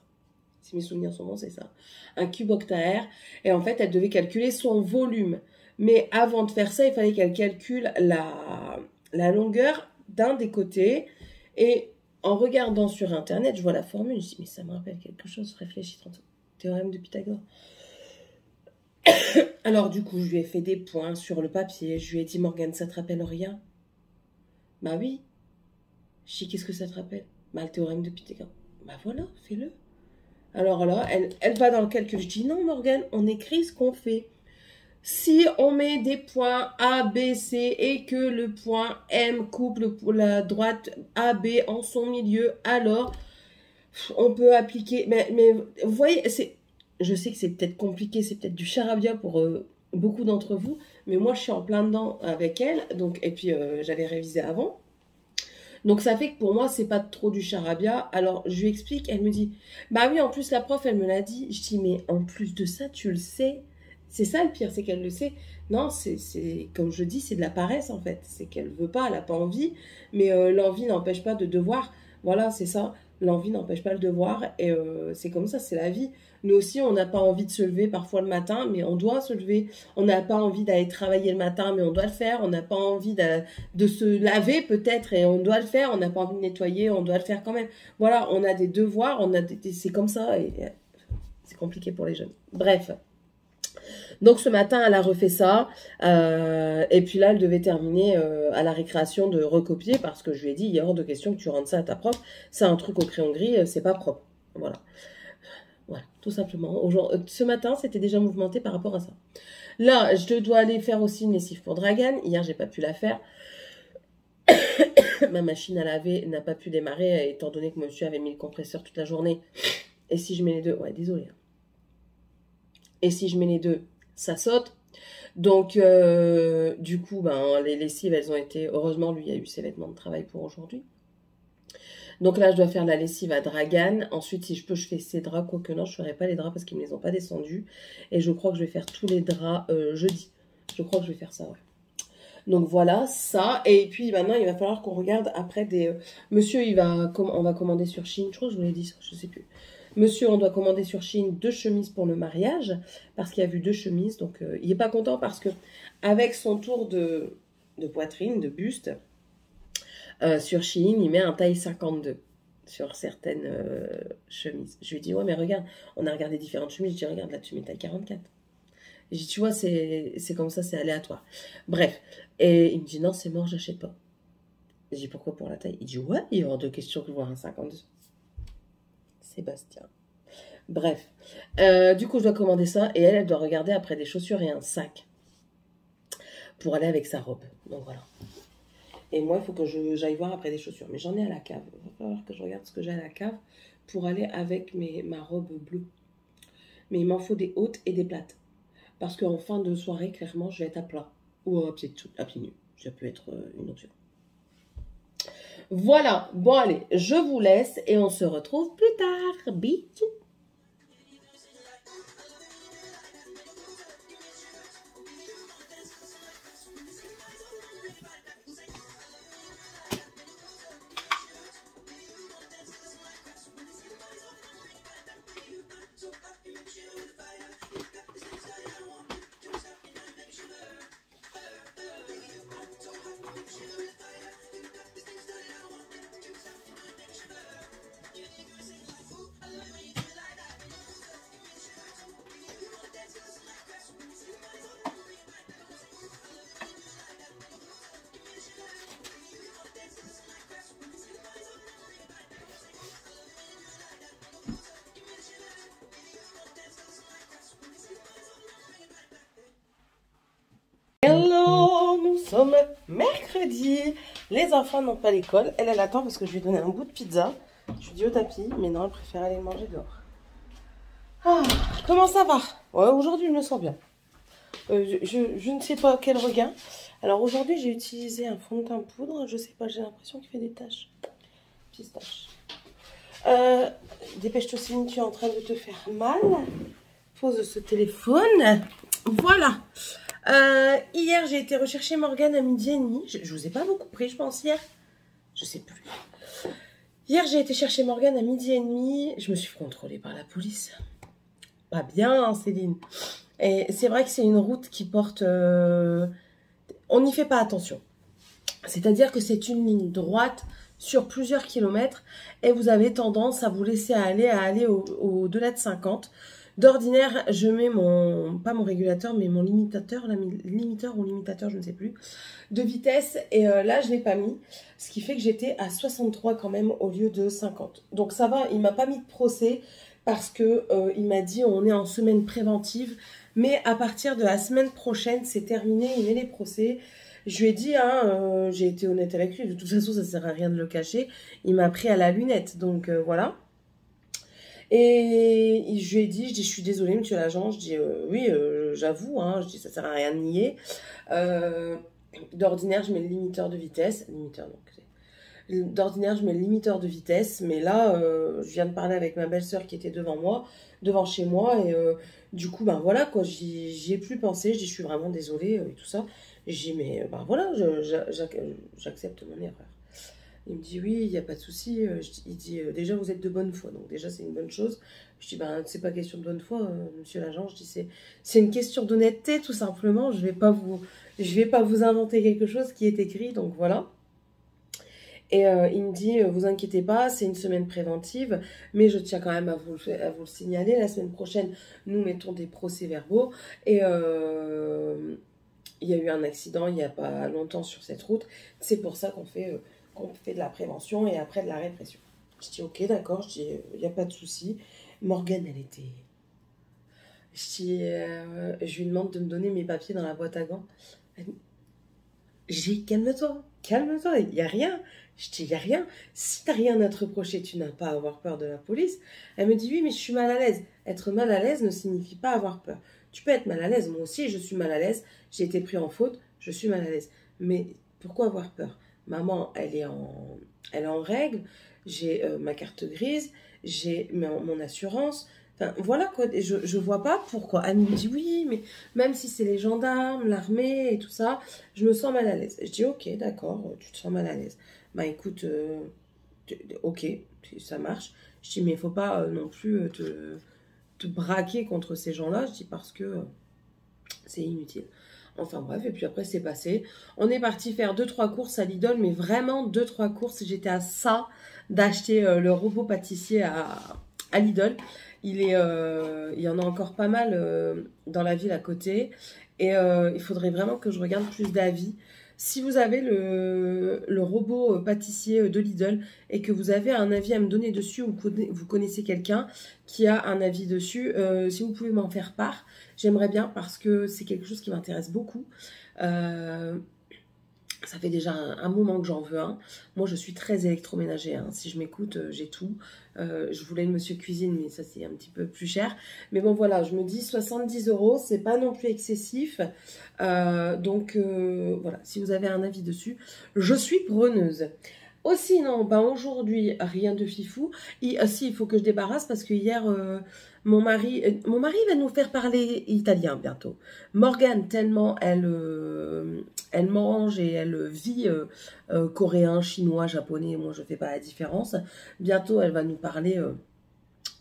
[SPEAKER 4] Si mes souvenirs sont bons, c'est ça. Un cuboctaèdre. Et en fait, elle devait calculer son volume. Mais avant de faire ça, il fallait qu'elle calcule la longueur d'un des côtés. Et en regardant sur Internet, je vois la formule. Je dis, mais ça me rappelle quelque chose. Réfléchis, théorème de Pythagore. Alors, du coup, je lui ai fait des points sur le papier. Je lui ai dit, Morgane, ça te rappelle rien? Bah oui. Je dis, qu'est-ce que ça te rappelle? Bah, le théorème de Pythagore. Bah voilà, fais-le. Alors là, elle va dans le calcul. Je dis, non, Morgane, on écrit ce qu'on fait. Si on met des points A, B, C et que le point M coupe la droite AB en son milieu, alors on peut appliquer... Mais vous voyez, je sais que c'est peut-être compliqué, c'est peut-être du charabia pour beaucoup d'entre vous, mais moi je suis en plein dedans avec elle, donc, et puis j'avais révisé avant. Donc ça fait que pour moi c'est pas trop du charabia. Alors je lui explique, elle me dit, bah oui en plus la prof elle me l'a dit. Je dis mais en plus de ça tu le sais. C'est ça le pire, c'est qu'elle le sait. Non, c'est comme je dis, c'est de la paresse en fait. C'est qu'elle veut pas, elle a pas envie, mais l'envie n'empêche pas de devoir. Voilà, c'est ça. l'envie n'empêche pas le devoir. Et c'est comme ça, c'est la vie. Nous aussi, on n'a pas envie de se lever parfois le matin, mais on doit se lever. On n'a pas envie d'aller travailler le matin, mais on doit le faire. On n'a pas envie de se laver peut-être, et on doit le faire. On n'a pas envie de nettoyer, on doit le faire quand même. Voilà, on a des devoirs, c'est comme ça, et c'est compliqué pour les jeunes. Bref. Donc ce matin, elle a refait ça, et puis là, elle devait terminer à la récréation de recopier, parce que je lui ai dit, il y a hors de question que tu rendes ça à ta prof, c'est un truc au crayon gris, c'est pas propre. Voilà. Voilà, tout simplement. Ce matin, c'était déjà mouvementé par rapport à ça. Là, je dois aller faire aussi une lessive pour Dragan. Hier, j'ai pas pu la faire. Ma machine à laver n'a pas pu démarrer, étant donné que monsieur avait mis le compresseur toute la journée. Et si je mets les deux... Ouais, désolé. Et si je mets les deux, ça saute. Donc, du coup, ben, les lessives, elles ont été... Heureusement, lui a eu ses vêtements de travail pour aujourd'hui. Donc là, je dois faire la lessive à Dragan. Ensuite, si je peux, je fais ses draps. Quoique non, je ne ferai pas les draps parce qu'ils ne me les ont pas descendus. Et je crois que je vais faire tous les draps jeudi. Je crois que je vais faire ça, ouais. Donc voilà, ça. Et puis maintenant, il va falloir qu'on regarde après des... Monsieur, on va commander sur Shein. Je crois que je vous l'ai dit ça, je ne sais plus. Monsieur, on doit commander sur Shein 2 chemises pour le mariage. Parce qu'il a vu 2 chemises. Donc il n'est pas content parce que avec son tour de poitrine, de buste... sur Shein, il met un taille 52 sur certaines chemises. Je lui ai dit, ouais, mais regarde, on a regardé différentes chemises. Je dis, regarde, là, tu mets taille 44. J'ai dit, tu vois, c'est comme ça, c'est aléatoire. Bref. Et il me dit, non, c'est mort, j'achète pas. J'ai dit, pourquoi pour la taille? Il dit, ouais, il y a hors de question que je vois un 52. Sébastien. Bref. Du coup, je dois commander ça. Et elle doit regarder après des chaussures et un sac pour aller avec sa robe. Donc voilà. Et moi, il faut que j'aille voir après des chaussures. Mais j'en ai à la cave. Il va falloir que je regarde ce que j'ai à la cave pour aller avec ma robe bleue. Mais il m'en faut des hautes et des plates. Parce qu'en fin de soirée, clairement, je vais être à plat. Ou à pied nu. Ça peut être une option. Voilà. Bon, allez, je vous laisse et on se retrouve plus tard. Bisous. Hello, nous sommes mercredi. Les enfants n'ont pas l'école. Elle attend parce que je lui ai donné un bout de pizza. Je lui dis au tapis, mais non, elle préfère aller le manger dehors. Ah, comment ça va? Ouais, aujourd'hui, je me sens bien. Je ne sais pas quel regain. Alors aujourd'hui, j'ai utilisé un fond de teint poudre. Je sais pas, j'ai l'impression qu'il fait des taches. Pistache. Dépêche-toi, Céline, tu es en train de te faire mal. Pose ce téléphone. Voilà. Hier, j'ai été rechercher Morgane à 12h30. Je vous ai pas beaucoup pris, je pense, hier. Je sais plus. Hier, j'ai été chercher Morgane à 12h30. Je me suis fait contrôler par la police. Pas bien, hein, Céline. Et c'est vrai que c'est une route qui porte... on n'y fait pas attention. C'est-à-dire que c'est une ligne droite sur plusieurs kilomètres et vous avez tendance à vous laisser aller au-delà de 50. D'ordinaire, je mets pas mon régulateur, mais mon limitateur, limiteur ou limitateur, je ne sais plus, de vitesse. Et là, je ne l'ai pas mis, ce qui fait que j'étais à 63 quand même au lieu de 50. Donc ça va, il ne m'a pas mis de procès parce que il m'a dit on est en semaine préventive. Mais à partir de la semaine prochaine, c'est terminé, il met les procès. Je lui ai dit, hein, j'ai été honnête avec lui, de toute façon, ça ne sert à rien de le cacher. Il m'a pris à la lunette, donc voilà. Et je lui ai dit, je suis désolée, monsieur l'agent, je dis, oui, j'avoue, hein, je dis, ça sert à rien de nier. D'ordinaire, je mets le limiteur de vitesse. D'ordinaire, je mets le limiteur de vitesse, mais là, je viens de parler avec ma belle-sœur qui était devant chez moi, et du coup, ben voilà, quoi, j'y ai plus pensé, je dis, je suis vraiment désolée, et tout ça. J'ai dit, mais ben voilà, j'accepte mon erreur. Il me dit oui, il n'y a pas de souci. Il dit déjà vous êtes de bonne foi, donc déjà c'est une bonne chose. Je dis ben c'est pas question de bonne foi, monsieur l'agent. Je dis c'est une question d'honnêteté tout simplement. Je vais pas vous inventer quelque chose qui est écrit, donc voilà. Et il me dit vous inquiétez pas, c'est une semaine préventive, mais je tiens quand même à vous le signaler. La semaine prochaine, nous mettons des procès-verbaux et il y a eu un accident il n'y a pas longtemps sur cette route. C'est pour ça qu'on fait de la prévention et après de la répression. Je dis ok, d'accord, je dis il n'y a pas de souci. Morgane, elle était... je lui demande de me donner mes papiers dans la boîte à gants. Je dis calme-toi, il n'y a rien. Je dis il n'y a rien. Si tu n'as rien à te reprocher, tu n'as pas à avoir peur de la police. Elle me dit oui, mais je suis mal à l'aise. Être mal à l'aise ne signifie pas avoir peur. Tu peux être mal à l'aise, moi aussi je suis mal à l'aise. J'ai été pris en faute, je suis mal à l'aise. Mais pourquoi avoir peur? Maman, elle est en règle, j'ai ma carte grise, j'ai mon assurance. Enfin, voilà quoi, je vois pas pourquoi. Elle me dit oui, mais même si c'est les gendarmes, l'armée et tout ça, je me sens mal à l'aise. Je dis ok, d'accord, tu te sens mal à l'aise. Bah écoute, ok, ça marche. Je dis mais il faut pas non plus te braquer contre ces gens-là. Je dis parce que c'est inutile. Enfin bref, et puis après c'est passé. On est parti faire 2-3 courses à Lidl, mais vraiment 2-3 courses. J'étais à ça d'acheter le robot pâtissier à Lidl. Il y en a encore pas mal dans la ville à côté. Et il faudrait vraiment que je regarde plus d'avis. Si vous avez le robot pâtissier de Lidl et que vous avez un avis à me donner dessus, ou vous connaissez quelqu'un qui a un avis dessus, si vous pouvez m'en faire part, j'aimerais bien parce que c'est quelque chose qui m'intéresse beaucoup. Ça fait déjà un moment que j'en veux un. Moi, je suis très électroménager. Hein. Si je m'écoute, j'ai tout. Je voulais le monsieur cuisine, mais ça, c'est un petit peu plus cher. Mais bon, voilà, je me dis 70 €, c'est pas non plus excessif. Donc, voilà, si vous avez un avis dessus, je suis preneuse. Aussi, non, ben aujourd'hui, rien de fifou. Si, il faut que je débarrasse parce que hier, mon mari va nous faire parler italien bientôt. Morgane, tellement elle mange et elle vit coréen, chinois, japonais. Moi, je ne fais pas la différence. Bientôt, elle va nous parler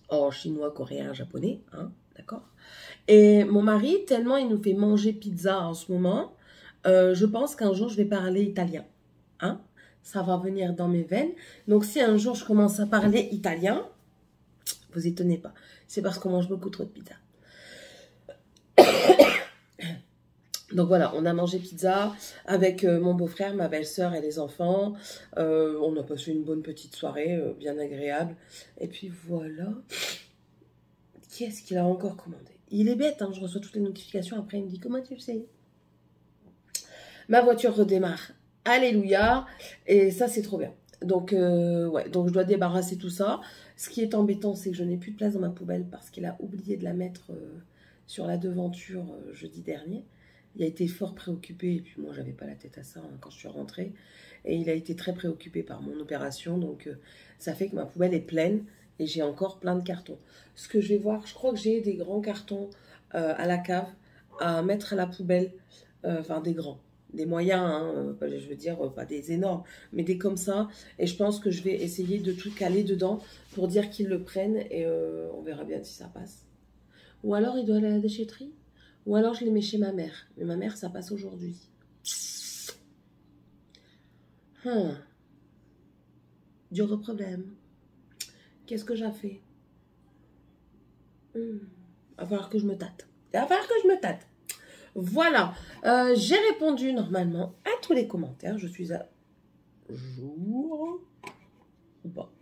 [SPEAKER 4] en chinois, coréen, japonais. Hein, d'accord. Et mon mari, tellement il nous fait manger pizza en ce moment, je pense qu'un jour, je vais parler italien. Hein? Ça va venir dans mes veines. Donc, si un jour, je commence à parler italien, vous étonnez pas. C'est parce qu'on mange beaucoup trop de pizza. Donc voilà, on a mangé pizza avec mon beau-frère, ma belle-sœur et les enfants. On a passé une bonne petite soirée, bien agréable. Et puis voilà. Qui est-ce qu'il a encore commandé? Il est bête, hein, je reçois toutes les notifications. Après, il me dit, comment tu le sais? Ma voiture redémarre. Alléluia. Et ça, c'est trop bien. Donc, ouais, donc je dois débarrasser tout ça. Ce qui est embêtant, c'est que je n'ai plus de place dans ma poubelle parce qu'il a oublié de la mettre sur la devanture jeudi dernier. Il a été fort préoccupé, et puis moi, j'avais pas la tête à ça hein, quand je suis rentrée. Et il a été très préoccupé par mon opération, donc ça fait que ma poubelle est pleine et j'ai encore plein de cartons. Ce que je vais voir, je crois que j'ai des grands cartons à la cave à mettre à la poubelle, enfin des grands. Des moyens, hein, je veux dire, pas des énormes, mais des comme ça. Et je pense que je vais essayer de tout caler dedans pour dire qu'ils le prennent et on verra bien si ça passe. Ou alors il doit aller à la déchetterie. Ou alors je les mets chez ma mère. Mais ma mère, ça passe aujourd'hui. Dur problème. Qu'est-ce que j'ai fait? Il va falloir que je me tâte. Il va falloir que je me tâte. Voilà, j'ai répondu normalement à tous les commentaires. Je suis à jour ou pas?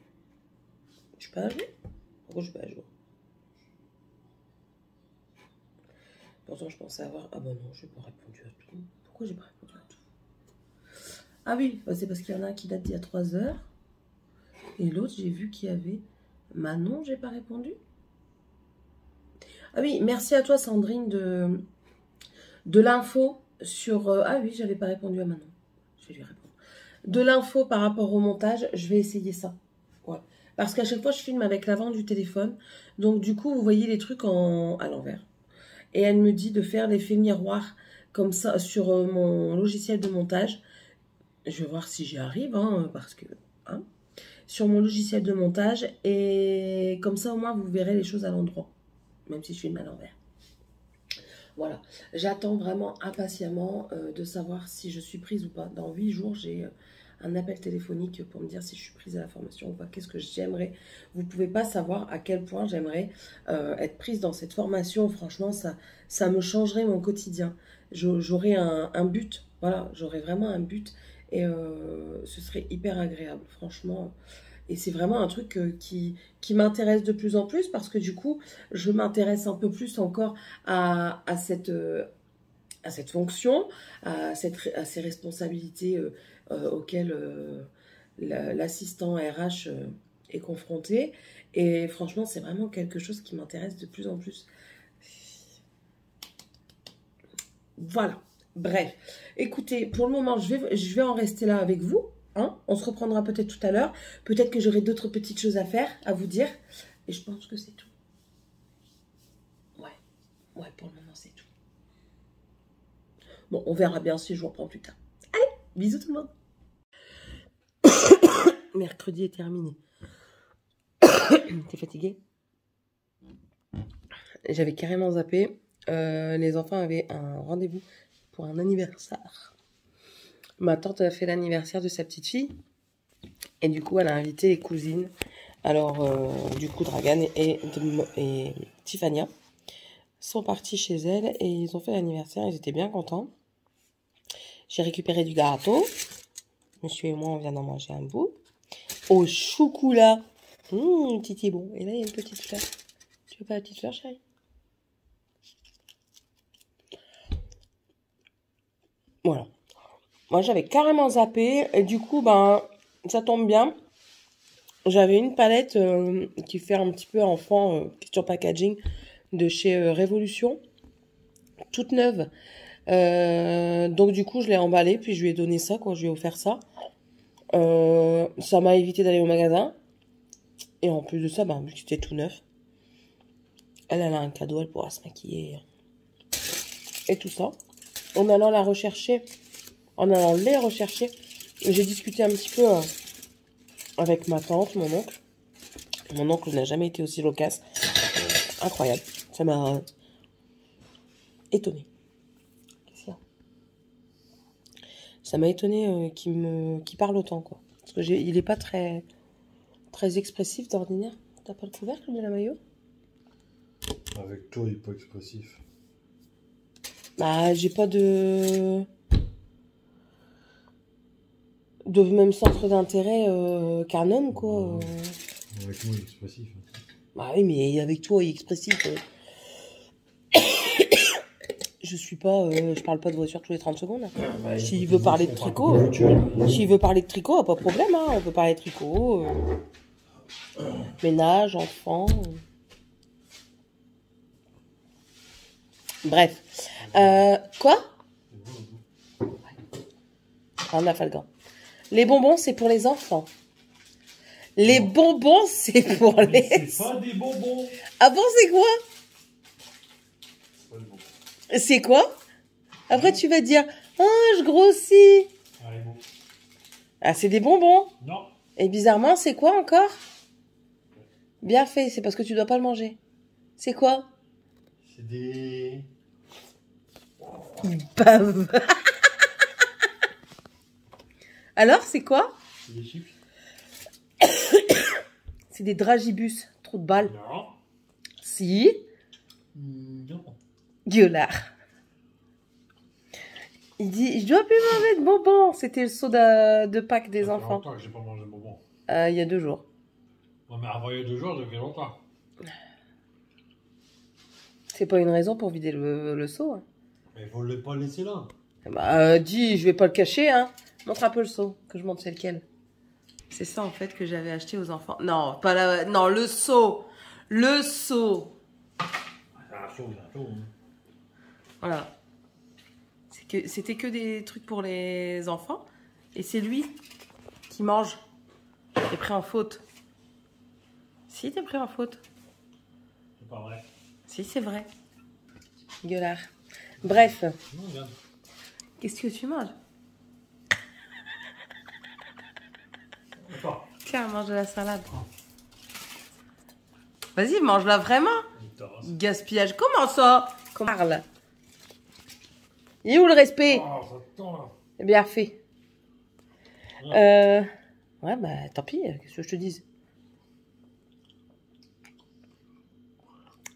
[SPEAKER 4] Je suis pas à jour? Pourquoi je suis pas à jour? Pourtant, je pensais avoir... Ah bah non, je n'ai pas répondu à tout. Pourquoi j'ai pas répondu à tout? Ah oui, bah c'est parce qu'il y en a un qui date d'il y a 3 heures. Et l'autre, j'ai vu qu'il y avait... Manon, j'ai pas répondu. Ah oui, merci à toi Sandrine de l'info sur... ah oui, j'avais pas répondu à Manon. Je vais lui répondre. De l'info par rapport au montage, je vais essayer ça. Ouais. Parce qu'à chaque fois, je filme avec l'avant du téléphone. Donc du coup, vous voyez les trucs à l'envers. Et elle me dit de faire l'effet miroir comme ça sur mon logiciel de montage. Je vais voir si j'y arrive, hein, parce que hein, sur mon logiciel de montage. Et comme ça, au moins, vous verrez les choses à l'endroit. Même si je filme à l'envers. Voilà. J'attends vraiment impatiemment de savoir si je suis prise ou pas. Dans 8 jours, j'ai un appel téléphonique pour me dire si je suis prise à la formation ou pas. Qu'est-ce que j'aimerais. Vous ne pouvez pas savoir à quel point j'aimerais être prise dans cette formation. Franchement, ça me changerait mon quotidien. J'aurais un but. Voilà, j'aurais vraiment un but. Et ce serait hyper agréable, franchement. Et c'est vraiment un truc qui m'intéresse de plus en plus parce que du coup, je m'intéresse un peu plus encore à cette fonction, à ces responsabilités auxquelles l'assistant RH est confronté. Et franchement, c'est vraiment quelque chose qui m'intéresse de plus en plus. Voilà. Bref. Écoutez, pour le moment, je vais en rester là avec vous. Hein, on se reprendra peut-être tout à l'heure. Peut-être que j'aurai d'autres petites choses à faire, à vous dire. Et je pense que c'est tout. Ouais, pour le moment, c'est tout. Bon, on verra bien si je vous reprends plus tard. Allez, bisous tout le monde. Mercredi est terminé. T'es fatigué? J'avais carrément zappé. Les enfants avaient un rendez-vous pour un anniversaire. Ma tante a fait l'anniversaire de sa petite fille. Et du coup, elle a invité les cousines. Alors, du coup, Dragan et Tiffania sont partis chez elle. Et ils ont fait l'anniversaire. Ils étaient bien contents. J'ai récupéré du gâteau. Monsieur et moi, on vient d'en manger un bout. Au chocolat. Titi bon. Et là, il y a une petite fleur. Tu veux pas la petite fleur, chérie? Voilà. Moi, j'avais carrément zappé. Et du coup, ben, ça tombe bien. J'avais une palette qui fait un petit peu enfant, question packaging, de chez Révolution. Toute neuve. Donc, du coup, je l'ai emballée. Puis, je lui ai donné ça, quoi. Je lui ai offert ça. Ça m'a évité d'aller au magasin. Et en plus de ça, ben, vu que c'était tout neuf, elle a un cadeau. Elle pourra se maquiller. Et tout ça. En allant la rechercher... En allant les rechercher, j'ai discuté un petit peu avec ma tante, mon oncle. Mon oncle n'a jamais été aussi loquace. Incroyable. Ça m'a étonnée. Qu'est-ce qu'il y a? Ça m'a étonnée qu'il parle autant, quoi. Parce que il est pas très expressif d'ordinaire. T'as pas le couvercle de la maillot?
[SPEAKER 5] Avec toi, il est pas expressif.
[SPEAKER 4] Bah, j'ai pas de même centre d'intérêt qu'un homme, quoi.
[SPEAKER 5] Avec moi, il est expressif.
[SPEAKER 4] Bah oui, mais avec toi, il est expressif. Je parle pas de voiture tous les 30 secondes. S'il veut parler de tricot, pas de problème, hein. On peut parler de tricot, ménage, enfant. Bref. Quoi? On a Falgan. Les bonbons, c'est pour les enfants. Les bonbons, c'est pour les...
[SPEAKER 5] C'est pas des bonbons.
[SPEAKER 4] Ah bon, c'est quoi? C'est quoi? Après, tu vas dire, oh, je grossis. Ah, c'est des bonbons.
[SPEAKER 5] Non.
[SPEAKER 4] Et bizarrement, c'est quoi encore? Bien fait, c'est parce que tu dois pas le manger. C'est quoi?
[SPEAKER 5] C'est des...
[SPEAKER 4] Bave. Alors, c'est quoi?
[SPEAKER 5] C'est des chips.
[SPEAKER 4] C'est des dragibus. Trop de balles.
[SPEAKER 5] Non.
[SPEAKER 4] Si.
[SPEAKER 5] Non.
[SPEAKER 4] Gueulard. Il dit, je dois plus manger de bonbons. C'était le soda de Pâques des enfants.
[SPEAKER 5] Ça fait longtemps que j'ai pas mangé de bonbons.
[SPEAKER 4] Il y a 2 jours.
[SPEAKER 5] Non, mais avant il y a 2 jours, ça fait longtemps.
[SPEAKER 4] C'est pas une raison pour vider le seau. Hein.
[SPEAKER 5] Mais il faut pas le laisser là.
[SPEAKER 4] Bah, dis, je vais pas le cacher, hein. Montre un peu le seau, que je montre c'est lequel. C'est ça, en fait, que j'avais acheté aux enfants. Non, pas la... Non, le seau. Le seau.
[SPEAKER 5] C'est un seau, hein.
[SPEAKER 4] Voilà. C'était que des trucs pour les enfants. Et c'est lui qui mange. T'es pris en faute. Si, t'es pris en faute.
[SPEAKER 5] C'est pas vrai.
[SPEAKER 4] Si, c'est vrai. Gueulard. Bref.
[SPEAKER 5] Non, regarde.
[SPEAKER 4] Qu'est-ce que tu manges?
[SPEAKER 5] Attends.
[SPEAKER 4] Tiens, mange de la salade. Vas-y, mange-la vraiment. Gaspillage. Comment ça? Parle. Il est où le respect? C'est bien fait. Ouais, bah tant pis, qu'est-ce que je te dise.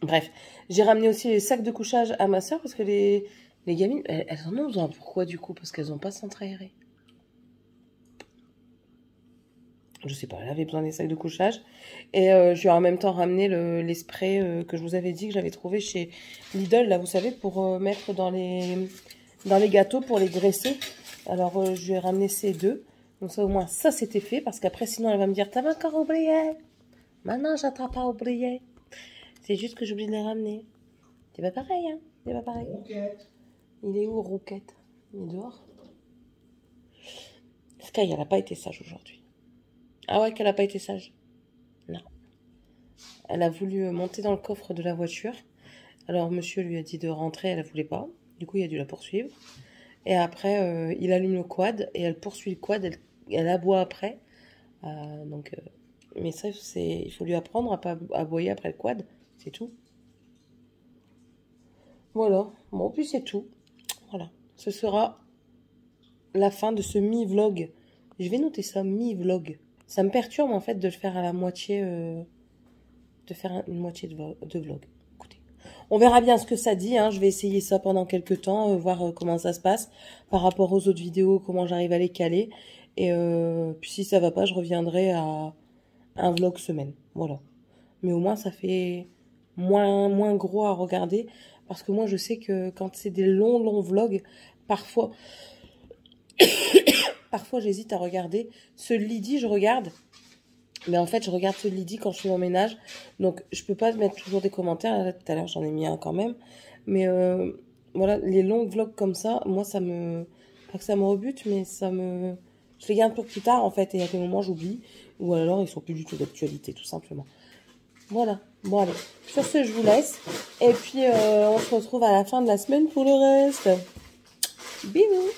[SPEAKER 4] Bref, j'ai ramené aussi les sacs de couchage à ma soeur parce que les gamines, elles en ont besoin. Pourquoi du coup? Parce qu'elles n'ont pas centre aéré. Je sais pas, elle avait besoin des sacs de couchage. Et je lui ai en même temps ramené les sprays que je vous avais dit que j'avais trouvé chez Lidl, là, vous savez, pour mettre dans les gâteaux, pour les graisser. Alors, je lui ai ramené ces deux. Donc ça, au moins, ça, c'était fait. Parce qu'après, sinon, elle va me dire, t'as encore oublié. Maintenant, j'attends pas oublié. C'est juste que j'oublie de les ramener. C'est pas pareil, hein. C'est pas pareil. Rouquette. Il est où, Rouquette? Il est dehors. Sky, elle a pas été sage aujourd'hui. Ah ouais, qu'elle a pas été sage. Non. Elle a voulu monter dans le coffre de la voiture. Alors, monsieur lui a dit de rentrer, elle ne voulait pas. Du coup, il a dû la poursuivre. Et après, il allume le quad et elle poursuit le quad. Elle aboie après. Mais ça, il faut lui apprendre à pas aboyer après le quad. C'est tout. Voilà. Bon, puis c'est tout. Voilà. Ce sera la fin de ce mi-vlog. Je vais noter ça, mi-vlog. Ça me perturbe en fait de le faire à la moitié, de faire une moitié de vlog. Écoutez, on verra bien ce que ça dit. Hein. Je vais essayer ça pendant quelques temps, voir comment ça se passe par rapport aux autres vidéos, comment j'arrive à les caler. Et puis si ça va pas, je reviendrai à un vlog semaine. Voilà. Mais au moins ça fait moins gros à regarder parce que moi je sais que quand c'est des longs vlogs, parfois j'hésite à regarder. Ce Lydie, je regarde. Mais en fait, je regarde ce Lydie quand je fais mon ménage. Donc, je peux pas mettre toujours des commentaires. Là, tout à l'heure, j'en ai mis un quand même. Mais voilà, les longs vlogs comme ça, moi, ça me... Pas que ça me rebute, mais ça me... Je les garde pour plus tard, en fait. Et à des moments, j'oublie. Ou alors, ils sont plus du tout d'actualité, tout simplement. Voilà. Bon, allez. Sur ce, je vous laisse. Et puis, on se retrouve à la fin de la semaine pour le reste. Bisous.